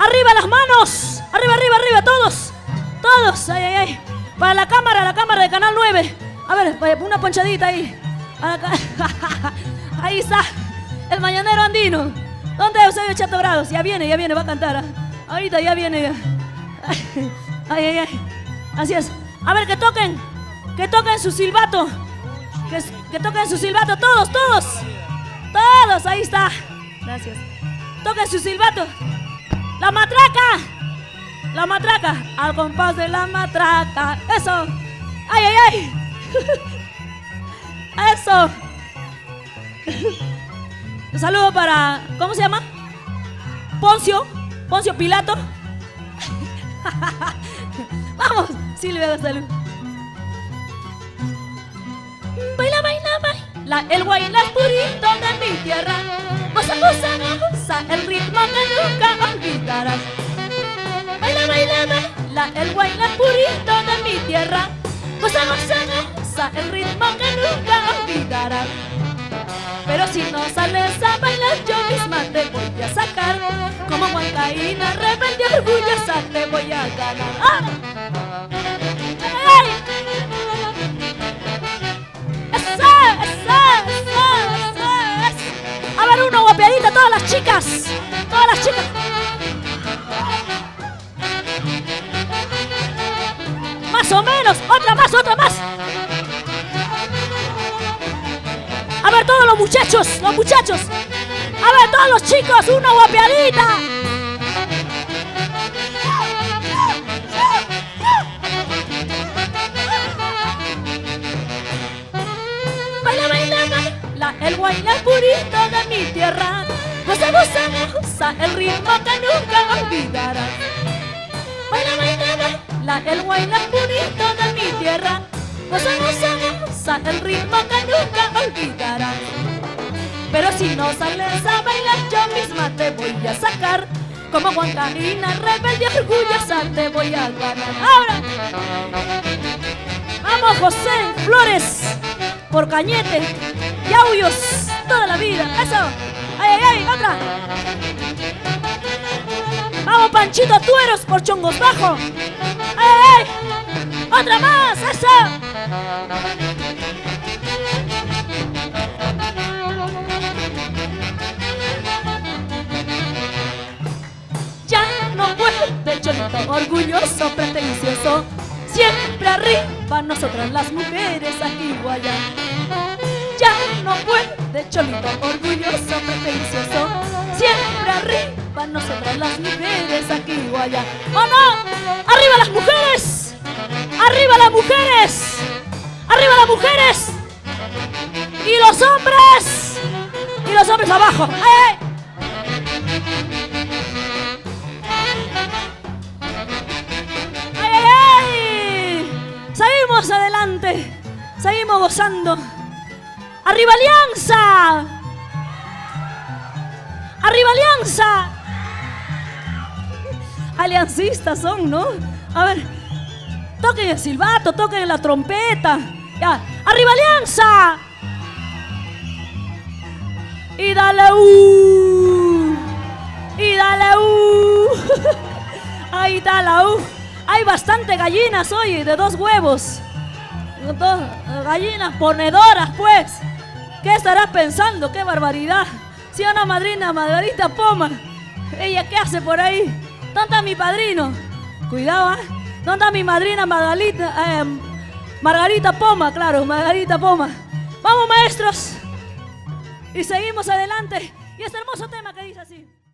Arriba las manos. Arriba, arriba, arriba, todos. Todos. Ay, ay, ay. Para la cámara de Canal 9. A ver, una ponchadita ahí. Ahí está. El mañanero andino. ¿Dónde es Eusebio Chato Grados? Ya viene, va a cantar. Ahorita ya viene. Ay, ay, ay. Así es. A ver, que toquen su silbato. Que toquen su silbato, todos, todos. Todos, ahí está. Gracias. Toquen su silbato. La matraca. La matraca. Al compás de la matraca. Eso. Ay, ay, ay. Eso. Un saludo para, ¿cómo se llama? Poncio Pilato. Vamos, Silvia, salud. Baila, baila, baila, el guayna es purito de mi tierra. Goza, goza, goza, el ritmo que nunca olvidarás. Baila, baila, baila, el guayna es purito de mi tierra. Goza, goza, goza, el ritmo que nunca olvidarás. Pero si no sales a bailar, yo misma te voy a sacar. Como huancaína, rebelde, orgullosa, te voy a ganar. ¡Ah! ¡Ay! ¡Eso! A ver, uno guapeadita, todas las chicas. Todas las chicas. Más o menos, otra más, otra más. A ver, todos los muchachos. A ver, todos los chicos, una guapeadita. Baila, baila, baila, el guayna purito de mi tierra. Goza, goza, goza, el ritmo que nunca olvidarás. Baila, baila, baila, el guayna purito de mi tierra. Goza, goza, goza, el ritmo que nunca olvidarás. Pero si no sales a bailar, yo misma te voy a sacar. Como huancaína, rebelde, orgullosa, te voy a ganar. Ahora, vamos, José Flores, por Cañete, Yauyos, toda la vida. Eso, ay, ay, ay, otra. Vamos, Panchito Tueros, por Chongos Bajo. Ay, ay, ay. Otra más, eso. Ya no vuelve el cholito orgulloso, pretencioso. Siempre arriba, nosotras las mujeres aquí o allá. Ya no vuelve el cholito orgulloso, pretencioso. Siempre arriba, nosotras las mujeres aquí o allá. ¡Oh no! ¡Arriba las mujeres! ¡Arriba las mujeres! ¡Arriba las mujeres! ¡Y los hombres! ¡Y los hombres abajo! ¡Eh! ¡Ay, ay, ay! Seguimos adelante. Seguimos gozando. ¡Arriba Alianza! ¡Arriba Alianza! Aliancistas son, ¿no? A ver, toquen el silbato, toquen la trompeta. Ya, ¡arriba Alianza! Y dale y dale ahí está la Hay bastante gallinas hoy, de 2 huevos. Gallinas ponedoras, pues. ¿Qué estarás pensando? ¡Qué barbaridad! Si una madrina, Margarita Poma. ¿Ella qué hace por ahí? ¿Dónde está mi padrino? Cuidado, ¿eh? ¿Dónde está mi madrina Margarita Poma? Claro, Margarita Poma. Vamos, maestros. Y seguimos adelante. Y este hermoso tema que dice así.